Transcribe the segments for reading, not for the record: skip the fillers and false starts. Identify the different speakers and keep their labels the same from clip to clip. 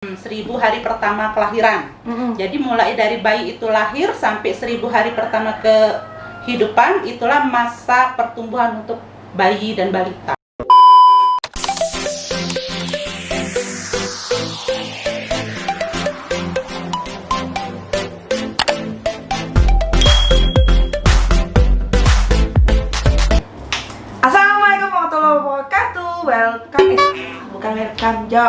Speaker 1: 1000 hari pertama kelahiran. Jadi mulai dari bayi itu lahir sampai 1000 hari pertama kehidupan, itulah masa pertumbuhan untuk bayi dan balita.
Speaker 2: Assalamualaikum warahmatullahi wabarakatuh. Welcome, Jo.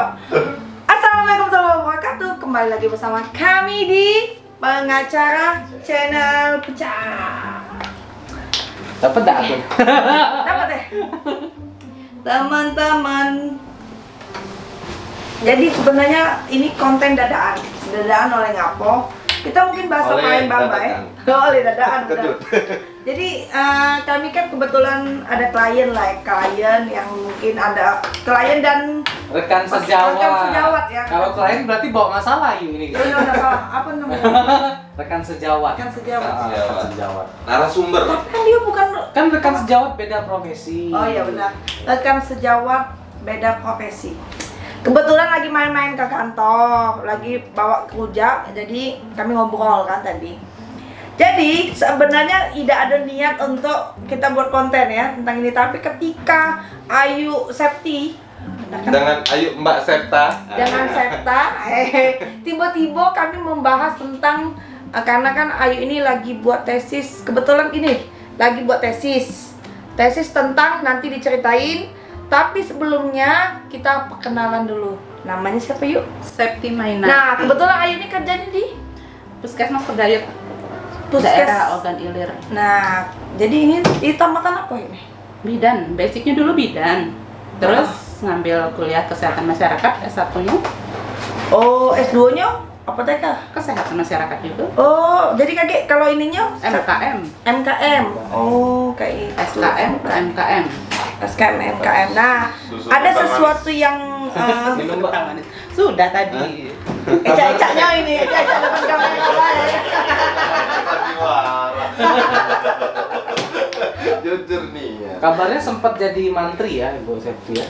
Speaker 2: Assalamualaikum warahmatullahi wabarakatuh. Kembali lagi bersama kami di Pengacara Channel Pecah.
Speaker 3: Dapat dah aku.
Speaker 2: Dapat deh, teman-teman. Jadi sebenarnya ini konten dadaan oleh Ngapo. Kita mungkin bahas
Speaker 4: Oleh
Speaker 2: Palembang,
Speaker 4: dadakan.
Speaker 2: oleh dadaan.
Speaker 4: Kedut.
Speaker 2: Jadi kami kan kebetulan ada klien yang mungkin ada klien dan
Speaker 3: Rekan sejawat.
Speaker 2: Rekan sejawat, ya.
Speaker 3: Kalau klien berarti bawa masalah ini.
Speaker 2: oh, nggak salah, apa namanya?
Speaker 3: Rekan sejawat.
Speaker 2: Rekan sejawat.
Speaker 3: Rekan sejawat.
Speaker 4: Narasumber.
Speaker 2: Tapi kan dia bukan.
Speaker 3: Kan rekan sejawat beda profesi.
Speaker 2: Oh iya benar. Rekan sejawat beda profesi. Kebetulan lagi main-main ke kantor, lagi bawa rujak, jadi kami ngobrol kan tadi. Jadi sebenarnya tidak ada niat untuk kita buat konten ya tentang ini, tapi ketika Ayu Septi
Speaker 4: Dengan Ayu Mbak Septa.
Speaker 2: dengan Septa, tiba-tiba kami membahas tentang karena kan Ayu ini lagi buat tesis, kebetulan ini lagi buat tesis tentang nanti diceritain. Tapi sebelumnya kita perkenalan dulu. Namanya siapa yuk?
Speaker 1: Septi Mainan.
Speaker 2: Nah, kebetulan Ayu ini kerjanya di
Speaker 1: Puskesmas Pedayat
Speaker 2: Puskes.
Speaker 1: daerah Ogan Ilir.
Speaker 2: Nah, jadi ini tamatan apa ini?
Speaker 1: Bidan, basicnya dulu bidan. Terus ngambil kuliah kesehatan masyarakat S1-nya,
Speaker 2: Oh, S2-nya apa TK?
Speaker 1: kesehatan masyarakat juga.
Speaker 2: Oh, jadi kakek kalau ininya
Speaker 1: MKM,
Speaker 2: MKM. Oh, kayak itu.
Speaker 1: SKM ke MKM.
Speaker 2: SKM MKM. Nah,
Speaker 4: Susu
Speaker 2: ada
Speaker 4: kental
Speaker 2: sesuatu yang
Speaker 4: Minum, Mbak.
Speaker 1: Sudah tadi.
Speaker 2: eca-ecanya ini, eca-eca depan kamera ya.
Speaker 4: Jujur nih ya.
Speaker 3: Kabarnya sempat jadi mantri ya, Ibu Septi ya.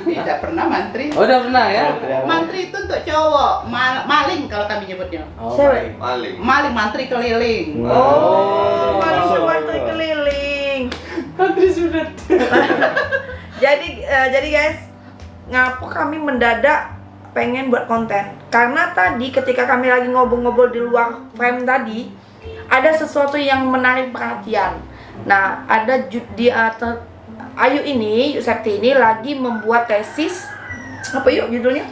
Speaker 1: Tidak pernah mantri.
Speaker 3: Oh, udah pernah ya?
Speaker 1: Mantri itu untuk cowok, maling kalau kami nyebutnya.
Speaker 3: Oh,
Speaker 2: Cewek.
Speaker 3: baik.
Speaker 4: Maling.
Speaker 1: Maling mantri keliling.
Speaker 2: Oh, paling
Speaker 3: Masuk.
Speaker 2: mantri keliling.
Speaker 3: Mantri sudah.
Speaker 2: Jadi guys, ngapo kami mendadak pengen buat konten karena tadi ketika kami lagi ngobrol-ngobrol di luar frame tadi ada sesuatu yang menarik perhatian. Nah, ada Ayu ini, Septi ini lagi membuat tesis apa yuk judulnya?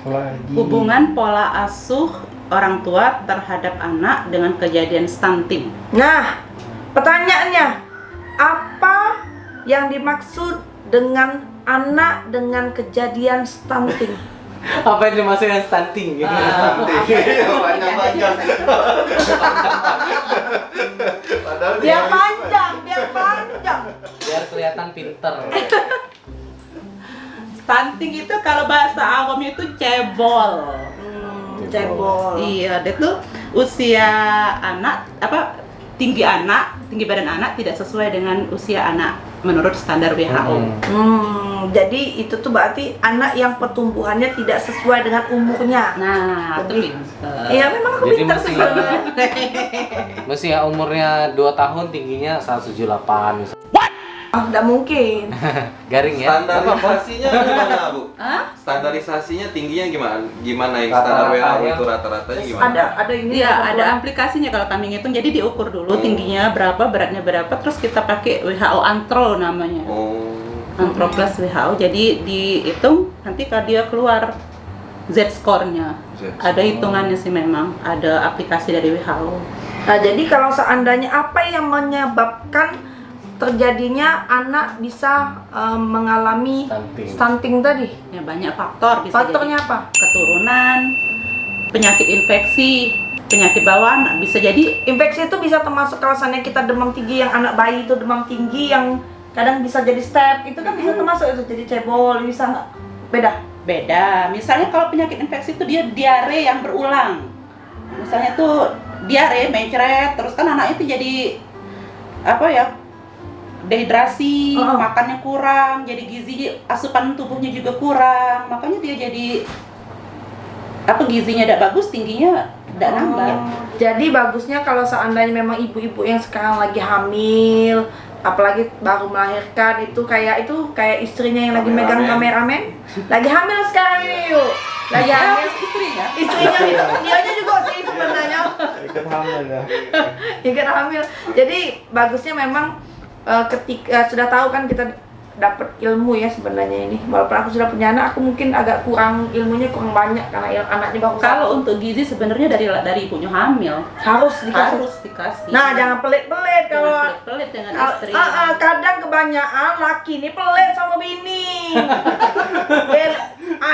Speaker 1: Hubungan pola asuh orang tua terhadap anak dengan kejadian stunting.
Speaker 2: Nah, pertanyaannya apa yang dimaksud dengan anak dengan kejadian stunting?
Speaker 3: Apa yang dimaksudkan stunting?
Speaker 4: Panjang-panjang. Padahal
Speaker 2: Biar
Speaker 4: dia-
Speaker 2: panjang.
Speaker 3: Biar kelihatan pinter.
Speaker 1: Stunting itu kalau bahasa awamnya itu cebol.
Speaker 2: Cebol.
Speaker 1: Iya, dia tuh usia anak tinggi badan anak tidak sesuai dengan usia anak menurut standar WHO.
Speaker 2: Jadi itu tuh berarti anak yang pertumbuhannya tidak sesuai dengan umurnya.
Speaker 1: Nah, itu
Speaker 2: Lebih.
Speaker 1: pinter.
Speaker 2: Iya, memang aku
Speaker 3: Jadi
Speaker 2: pintar
Speaker 3: masih-
Speaker 2: sebenarnya.
Speaker 3: Masih ya umurnya 2 tahun, tingginya 178 misalnya.
Speaker 2: Oh, enggak mungkin.
Speaker 3: Garing ya?
Speaker 4: Standarisasinya gimana, Bu?
Speaker 1: Hah?
Speaker 4: Standarisasinya tingginya gimana? Gimana yang
Speaker 3: Rata-rata
Speaker 4: standar WHO
Speaker 3: ya.
Speaker 4: itu rata-ratanya gimana?
Speaker 2: Ada ini.
Speaker 1: Iya, ada aplikasinya kalau kami ngitung. Jadi diukur dulu tingginya berapa, beratnya berapa, terus kita pakai WHO Antro namanya.
Speaker 4: Oh.
Speaker 1: Antro plus WHO. Jadi dihitung nanti kalau dia keluar Z-score-nya.
Speaker 4: Z-score.
Speaker 1: Ada hitungannya sih memang, ada aplikasi dari WHO.
Speaker 2: Nah, jadi kalau seandainya apa yang menyebabkan terjadinya anak bisa mengalami stunting tadi?
Speaker 1: Ya banyak faktor, bisa
Speaker 2: Faktornya
Speaker 1: jadi
Speaker 2: apa?
Speaker 1: keturunan, penyakit infeksi, penyakit bawaan, bisa jadi
Speaker 2: Infeksi itu bisa termasuk kalau seandainya kita demam tinggi, yang anak bayi itu demam tinggi yang kadang bisa jadi step, itu kan bisa termasuk itu jadi cebol, bisa nggak? Beda?
Speaker 1: beda. Misalnya kalau penyakit infeksi itu dia diare yang berulang. Misalnya tuh diare, mencret, terus kan anak itu jadi apa ya? Dehidrasi, makannya kurang, jadi gizi asupan tubuhnya juga kurang, makanya dia jadi apa gizinya tidak bagus, tingginya tidak nambah.
Speaker 2: Jadi bagusnya kalau seandainya memang ibu-ibu yang sekarang lagi hamil, apalagi baru melahirkan itu kayak istrinya yang lagi megang kameramen, lagi hamil sekarang ini yuk, lagi hamil
Speaker 1: Istrinya.
Speaker 2: istrinya itu dianya juga sih sebenarnya
Speaker 5: Ikut hamil ya.
Speaker 2: ikut hamil. Jadi bagusnya memang ketika sudah tahu kan kita dapat ilmu ya sebenarnya ini. Walaupun aku sudah punya anak, aku mungkin agak kurang ilmunya kurang banyak karena anaknya baru
Speaker 1: Kalau
Speaker 2: satu.
Speaker 1: untuk gizi sebenarnya dari ibunya hamil
Speaker 2: harus dikasih.
Speaker 1: harus dikasih.
Speaker 2: Nah, jangan pelit-pelit kalau
Speaker 1: pelit dengan
Speaker 2: Al-
Speaker 1: istri.
Speaker 2: kadang kebanyakan laki ini pelit sama bini.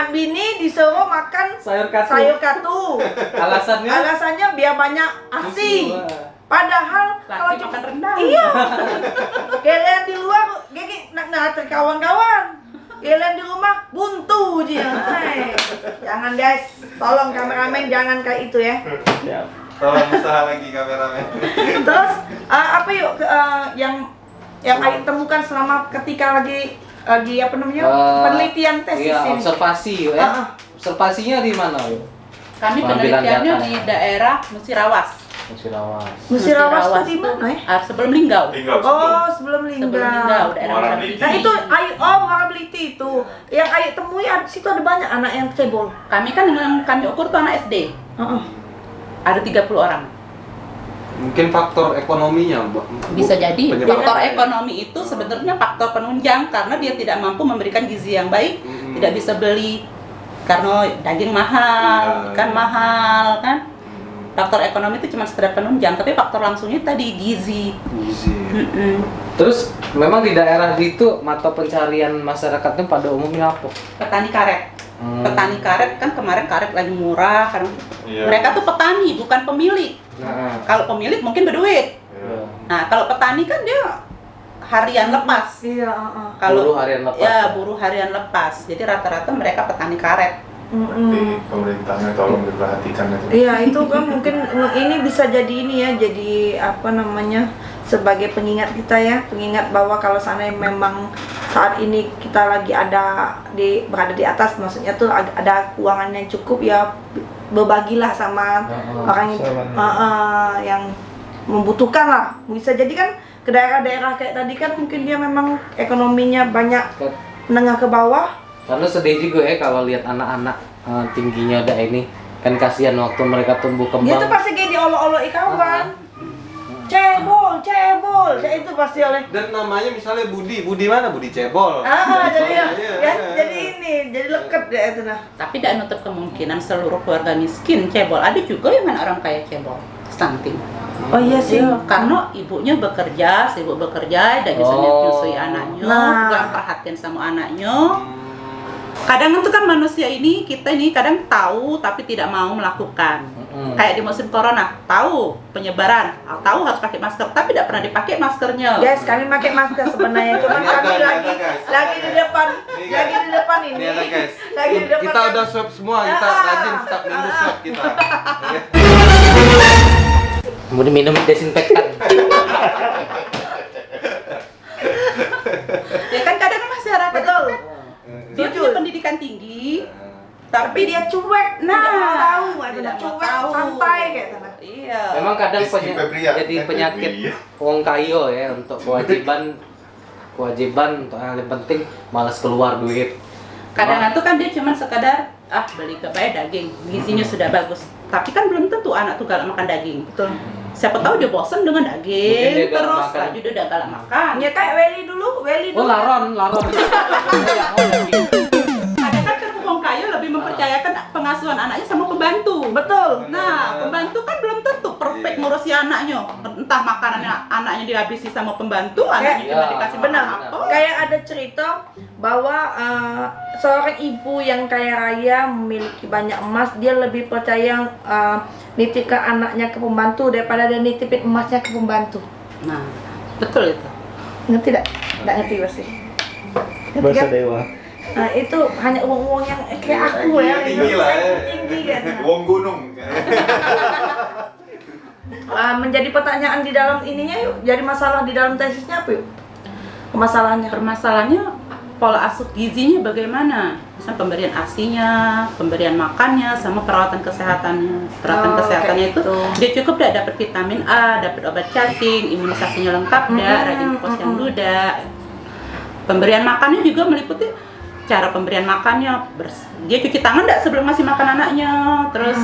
Speaker 2: Bini disuruh makan
Speaker 3: Sayur katu.
Speaker 2: sayur katu.
Speaker 3: Alasannya?
Speaker 2: Alasannya biar banyak asi. Padahal kalau
Speaker 1: Laki makan rendang.
Speaker 2: iya, kalian di luar, gigi nak kawan-kawan. Kalian di rumah buntu aja. Hai. Jangan guys, tolong kameramen jangan kayak itu ya.
Speaker 5: Siap.
Speaker 4: Tolong usaha lagi kameramen.
Speaker 2: Terus apa yuk yang Ayu temukan selama ketika lagi apa namanya penelitian tesis
Speaker 3: Iya,
Speaker 2: ini?
Speaker 3: observasi ya. Observasinya di mana yuk?
Speaker 1: Kami
Speaker 3: Pengambilan
Speaker 1: penelitiannya
Speaker 3: data.
Speaker 1: di daerah Musirawas.
Speaker 3: Musirawas.
Speaker 2: Musirawas itu di mana ya?
Speaker 1: Sebelum Linggau.
Speaker 2: Oh, sebelum
Speaker 1: Sebelum
Speaker 2: Linggau.
Speaker 1: Linggau, daerah
Speaker 5: Muara
Speaker 1: Muara
Speaker 2: Nah itu Ayu, Muarabeliti itu. Yang Ayu temui situ ada banyak anak yang cebol.
Speaker 1: Kami kan yang kami ukur tuh anak SD.
Speaker 2: Heeh.
Speaker 1: Ada 30 orang.
Speaker 4: Mungkin faktor ekonominya, Bu.
Speaker 1: Bisa jadi.
Speaker 4: Penyebab.
Speaker 1: Faktor ekonomi itu sebenarnya faktor penunjang karena dia tidak mampu memberikan gizi yang baik, tidak bisa beli karena daging mahal,
Speaker 4: Iya,
Speaker 1: ikan
Speaker 4: iya.
Speaker 1: mahal kan. Faktor ekonomi itu cuma sekedar penunjang, tapi faktor langsungnya tadi gizi.
Speaker 4: Gizi.
Speaker 1: Mm-mm.
Speaker 3: Terus memang di daerah itu mata pencarian masyarakatnya pada umumnya apa?
Speaker 1: Petani karet. Petani karet kan kemarin karet lagi murah karena
Speaker 5: Iya.
Speaker 1: mereka tuh petani bukan pemilik.
Speaker 3: Nah,
Speaker 1: Kalau pemilik mungkin berduit.
Speaker 5: Iya.
Speaker 1: Nah, kalau petani kan dia harian lepas.
Speaker 2: Iya,
Speaker 1: Kalau
Speaker 3: buruh harian lepas.
Speaker 1: ya buruh harian lepas. Jadi rata-rata mereka petani karet.
Speaker 5: Jadi pemerintahnya tolong diperhatikan itu.
Speaker 2: Iya itu kan mungkin ini bisa jadi ini ya, jadi apa namanya sebagai pengingat kita ya, pengingat bahwa kalau sana memang saat ini kita lagi berada di atas, maksudnya tuh ada keuangan yang cukup ya, berbagilah sama orang yang membutuhkan lah. Bisa jadi kan ke daerah-daerah kayak tadi kan mungkin dia memang ekonominya banyak menengah ke bawah.
Speaker 3: Karena sedih juga ya kalau lihat anak-anak tingginya ada ini, kan kasihan waktu mereka tumbuh kembang.
Speaker 2: Dia tuh pasti kayak diolok-olok kawan. Cebol, kayak itu pasti oleh.
Speaker 4: Dan namanya misalnya Budi mana? Budi Cebol.
Speaker 2: Jadi
Speaker 4: Iya,
Speaker 2: ya,
Speaker 4: iya.
Speaker 2: jadi leket deh itu nah.
Speaker 1: Tapi tidak nutup kemungkinan seluruh keluarga miskin cebol. Ada juga yang orang kaya cebol, stunting.
Speaker 2: Oh iya sih.
Speaker 1: Iya, karena ibunya bekerja, sibuk bekerja, dan bisa menyusui anaknya,
Speaker 2: Nah.
Speaker 1: kurang perhatian sama anaknya. Kadang itu kan manusia ini, kita ini kadang tahu tapi tidak mau melakukan. Kayak di musim corona, tahu penyebaran, tahu harus pakai masker, tapi tidak pernah dipakai maskernya.
Speaker 2: Guys, kami pakai masker sebenarnya, cuman
Speaker 4: Ini ada,
Speaker 2: kami
Speaker 4: ini
Speaker 2: lagi
Speaker 4: ada, guys.
Speaker 2: lagi di depan,
Speaker 4: Ini,
Speaker 2: lagi di depan ini.
Speaker 4: Ini ada guys.
Speaker 2: Lagi di depan.
Speaker 4: Kita udah swab semua, kita rajin setiap minggu swab kita.
Speaker 3: Kemudian minum desinfektan.
Speaker 1: Ya kan kadang masyarakat
Speaker 2: Betul.
Speaker 1: dia punya pendidikan tinggi,
Speaker 2: Tapi dia cuek,
Speaker 1: Nah,
Speaker 2: tidak mau tahu,
Speaker 1: tidak mau
Speaker 2: cuek,
Speaker 1: tahu.
Speaker 2: santai kayak gitu.
Speaker 1: Iya.
Speaker 3: Memang kadang
Speaker 5: Rizky Febrian,
Speaker 3: jadi
Speaker 5: kan
Speaker 3: penyakit
Speaker 5: Febri.
Speaker 3: wong kayo ya, untuk kewajiban untuk yang paling penting malas keluar duit.
Speaker 1: Kadang itu kan dia cuma sekadar beli kebaik daging, gizinya sudah bagus. Tapi kan belum tentu anak tuh galak makan daging.
Speaker 2: Betul.
Speaker 1: Siapa tahu dia bosan dengan
Speaker 3: Mungkin
Speaker 1: daging,
Speaker 3: dia galak
Speaker 1: terus
Speaker 3: makan.
Speaker 1: laju dia galak makan.
Speaker 2: Ya kayak Welly dulu.
Speaker 3: Oh laron.
Speaker 1: Kadang kan wong kayu lebih mempercayakan pengasuhan anaknya sama pembantu.
Speaker 2: Betul.
Speaker 1: Nah, pembantu kan belum tentu perfect ngurusi anaknya. Entah makanannya anaknya dihabisi sama pembantu, anaknya
Speaker 3: Iya,
Speaker 1: cuma dikasih
Speaker 2: Benar.
Speaker 1: makan apa.
Speaker 2: Kayak ada cerita bahwa seorang ibu yang kaya raya memiliki banyak emas, dia lebih percaya nitipkan anaknya ke pembantu daripada dia nitipin emasnya ke pembantu.
Speaker 1: Nah, betul itu.
Speaker 2: Ngerti tidak? Tidak ngerti pasti. Ngerti
Speaker 5: Bahasa
Speaker 2: kan?
Speaker 5: dewa.
Speaker 2: Nah, itu hanya uang-uang yang kayak aku ya.
Speaker 4: Tinggi lah ya.
Speaker 2: Tinggi kan.
Speaker 5: Wong gunung.
Speaker 2: Menjadi pertanyaan di dalam ininya yuk. Jadi masalah di dalam tesisnya apa yuk? Masalahnya.
Speaker 1: Permasalahannya pola asuh gizinya bagaimana? Misal pemberian ASI-nya, pemberian makannya, sama perawatan kesehatannya. Perawatan kesehatannya
Speaker 2: kayak
Speaker 1: itu
Speaker 2: gitu.
Speaker 1: dia cukup dapat vitamin A, dapat obat cacing, imunisasinya lengkap rajin ke posyandu Pemberian makannya juga meliputi cara pemberian makannya, dia cuci tangan enggak sebelum ngasih makan anaknya, terus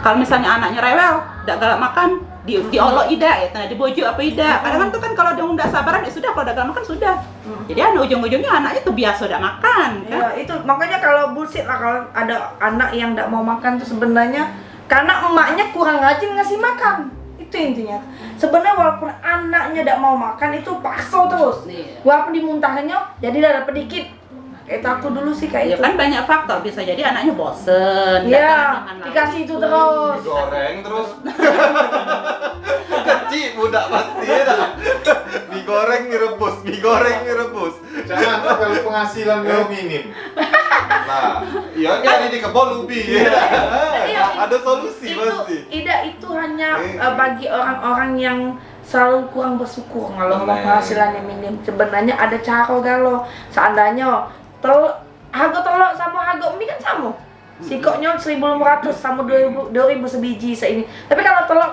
Speaker 1: kalau misalnya anaknya rewel, enggak galak makan, diolok ida ya, dibojo apa ida. Kadang tuh kan kalau dia udah sabaran ya sudah, kalau udah galak makan sudah. Jadi ujung-ujungnya anaknya tuh biasa udah makan kan.
Speaker 2: Ya, itu makanya kalau bullshit lah kalau ada anak yang enggak mau makan tuh sebenarnya karena emaknya kurang rajin ngasih makan. Itu intinya. Sebenarnya walaupun anaknya tidak mau makan itu paksa terus.
Speaker 1: Iya.
Speaker 2: Walaupun dimuntahnya jadi udah dapet dikit. Kayak aku dulu sih kayak
Speaker 1: Ya
Speaker 2: itu.
Speaker 1: kan banyak faktor, bisa jadi anaknya bosen.
Speaker 2: Iya,
Speaker 1: datang dengan
Speaker 2: dikasih itu
Speaker 1: lauk.
Speaker 2: terus.
Speaker 4: Digoreng terus. Kecil budak pasti ya dah. Digoreng direbus.
Speaker 5: Jangan lah kalau penghasilan lo minim.
Speaker 4: Nah, iya kan di kebun ubi ya.
Speaker 2: Iya.
Speaker 4: Ada solusi
Speaker 2: Itu
Speaker 4: pasti.
Speaker 2: itu hanya bagi orang-orang yang selalu kurang bersyukur kalau ngomong penghasilannya minim. Sebenarnya ada cara galau. Seandainya harga telur sama harga mie kan sama. Sikoknya 1.500 sama 2.000 sebiji seini. Tapi kalau telur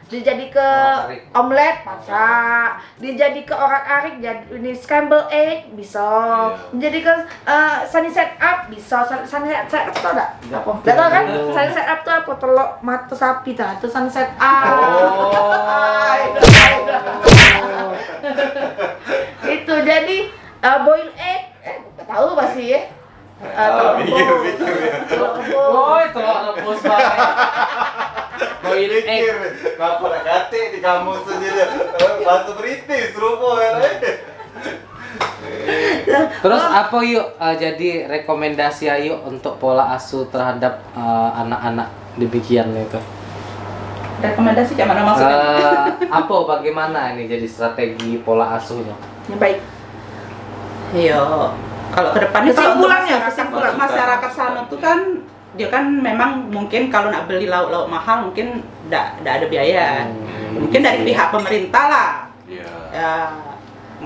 Speaker 2: dijadi ke omelet masak, dijadi ke orak-arik jadi ini scramble egg bisa, jadi ke sunny side up bisa. Sunny side up tau enggak? Apa? Enggak tahu kan? Sunny side up tuh apa? Telur mata sapi dah, itu sunny side up. Itu jadi boil egg, tahu pasti ya. Telur rebus. Telur rebus.
Speaker 3: Woi, telur rebus banget. Boil egg.
Speaker 4: Mikir, kenapa nak kate di kamus saja bahasa British rupo ya.
Speaker 3: Terus apa yuk jadi rekomendasi ayo untuk pola asuh terhadap anak-anak demikian itu?
Speaker 1: Rekomendasi kayak mana maksudnya?
Speaker 3: Apa bagaimana ini jadi strategi pola asuhnya?
Speaker 2: Yang baik.
Speaker 1: Iya. Kalau kedepannya
Speaker 2: Kesimpulannya,
Speaker 1: kesimpulan masyarakat sana tuh kan dia kan memang mungkin kalau nak beli lauk-lauk mahal mungkin tidak ada biaya. Mungkin dari pihak pemerintah lah.
Speaker 4: Iya.
Speaker 1: Ya,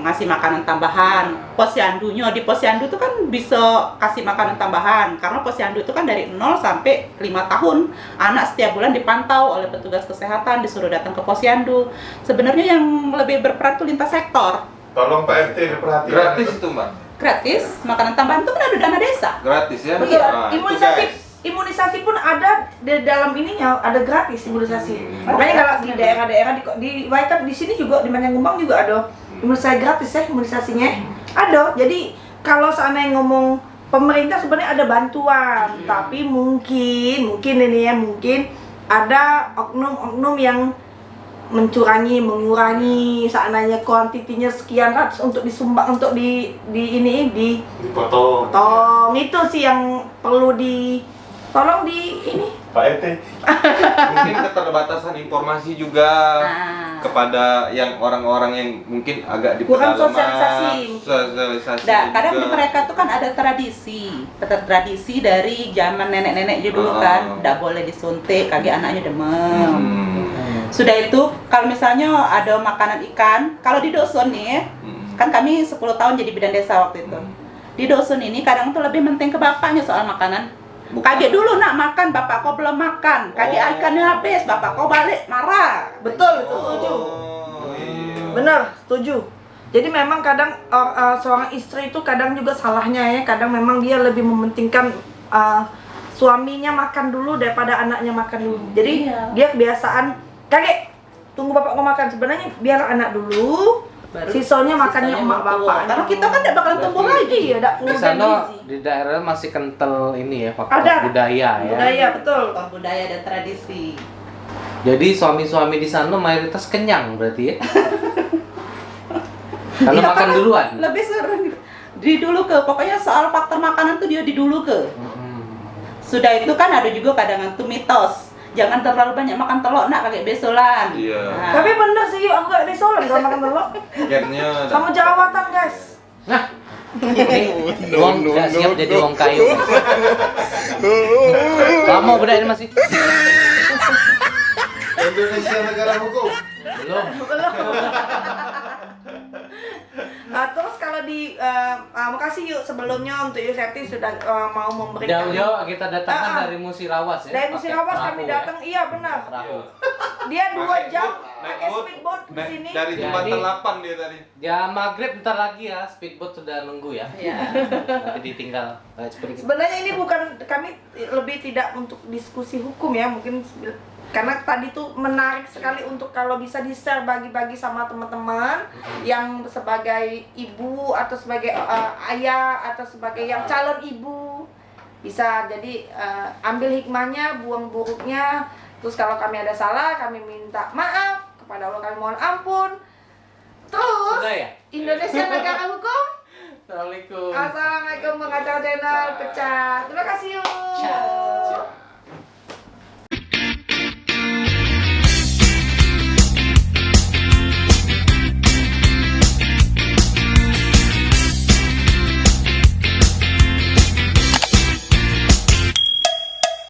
Speaker 1: ngasih makanan tambahan. Posyandunya di posyandu itu kan bisa kasih makanan tambahan karena posyandu itu kan dari 0 sampai 5 tahun. Anak setiap bulan dipantau oleh petugas kesehatan, disuruh datang ke posyandu. Sebenarnya yang lebih berperan itu lintas sektor.
Speaker 5: Tolong Pak RT diperhatikan.
Speaker 4: Gratis itu, Mbak.
Speaker 1: Gratis, makanan tambahan itu kan ada dana desa.
Speaker 4: Gratis ya.
Speaker 2: Betul.
Speaker 4: Nah, itu, guys.
Speaker 2: Imunisasi pun ada di dalam ininya, ada gratis imunisasi. Makanya kalau di daerah-daerah di Waikat di sini juga di Manyangumbang juga ada imunisasi gratis ya, imunisasinya. Ada. Jadi kalau seandainya ngomong pemerintah sebenarnya ada bantuan, tapi mungkin ini ya, mungkin ada oknum-oknum yang mengurangi seandainya kuantitinya sekian ratus untuk disumbang untuk
Speaker 5: Dipotong.
Speaker 2: potong. Itu sih yang perlu tolong di ini.
Speaker 5: Pak RT.
Speaker 4: Mungkin keterbatasan informasi juga kepada yang orang-orang yang mungkin agak di
Speaker 2: Kurang
Speaker 4: pedalaman.
Speaker 2: sosialisasi.
Speaker 1: Kadang
Speaker 4: juga.
Speaker 1: mereka tuh kan ada tradisi dari zaman nenek-neneknya dulu kan, tidak boleh disuntik, kaki anaknya demam. Sudah itu kalau misalnya ada makanan ikan, kalau di dusun nih, kan kami 10 tahun jadi bidan desa waktu itu. Di dusun ini kadang tuh lebih penting ke bapaknya soal makanan. Kaget dulu nak makan, bapak kau belum makan. Kaget ikannya habis, bapak kau balik marah.
Speaker 2: Betul, itu setuju. Benar, setuju. Jadi memang kadang seorang istri itu kadang juga salahnya ya, kadang memang dia lebih mementingkan suaminya makan dulu daripada anaknya makan dulu. Jadi dia kebiasaan, kakek tunggu bapak mau makan, sebenarnya biar anak dulu,
Speaker 1: Baru
Speaker 2: sisanya makannya emak bapak.
Speaker 1: Karena kita kan tidak bakalan tumbuh lagi ya,
Speaker 2: tidak
Speaker 3: Di sana di daerah masih kental ini ya faktor
Speaker 2: Ada.
Speaker 3: budaya ya.
Speaker 2: budaya betul.
Speaker 1: budaya dan tradisi.
Speaker 3: Jadi suami-suami di sana mayoritas kenyang berarti ya. Karena
Speaker 1: Iya,
Speaker 3: makan
Speaker 1: karena
Speaker 3: duluan.
Speaker 1: Lebih sering didulu ke, pokoknya soal faktor makanan tuh dia didulu ke. Sudah itu kan ada juga kadang tuh mitos. Jangan terlalu banyak makan telur nak kayak besolan.
Speaker 4: Iya.
Speaker 2: Tapi bener sih, aku gak besolan kalau makan telur.
Speaker 4: Akhirnya
Speaker 2: Sama jerawatan guys.
Speaker 3: Nah, uang nggak siap jadi uang kayu. Lama budak ini masih.
Speaker 5: Indonesia negara hukum.
Speaker 3: Belum.
Speaker 2: Terus kalau di makasih yuk sebelumnya untuk Yuseti sudah mau memberikan.
Speaker 3: Jauh-jauh kita datangkan dari Musirawas ya.
Speaker 2: Dari
Speaker 3: pakai
Speaker 2: Musirawas
Speaker 3: perahu
Speaker 2: kami
Speaker 3: ya.
Speaker 2: datang, iya benar.
Speaker 3: Perahu.
Speaker 2: Dia 2
Speaker 4: Pakai
Speaker 2: jam
Speaker 4: boat, naik
Speaker 2: pakai
Speaker 4: boat.
Speaker 2: speedboat ke sini.
Speaker 4: Dari jembatan
Speaker 3: Jadi-
Speaker 4: 8 dia tadi.
Speaker 3: Ya maghrib bentar lagi ya, speedboat sudah nunggu ya.
Speaker 1: Iya.
Speaker 3: Nanti ditinggal seperti
Speaker 2: Sebenarnya ini bukan kami lebih tidak untuk diskusi hukum ya, mungkin karena tadi tuh menarik sekali untuk kalau bisa di-share bagi-bagi sama teman-teman yang sebagai ibu atau sebagai ayah atau sebagai yang calon ibu bisa jadi ambil hikmahnya, buang buruknya. Terus kalau kami ada salah, kami minta maaf kepada Allah, kami mohon ampun. Terus
Speaker 3: Sudah ya?
Speaker 2: Indonesia negara hukum.
Speaker 3: Assalamualaikum.
Speaker 2: Assalamualaikum, Mengacau Channel pecah. Terima kasih yuk.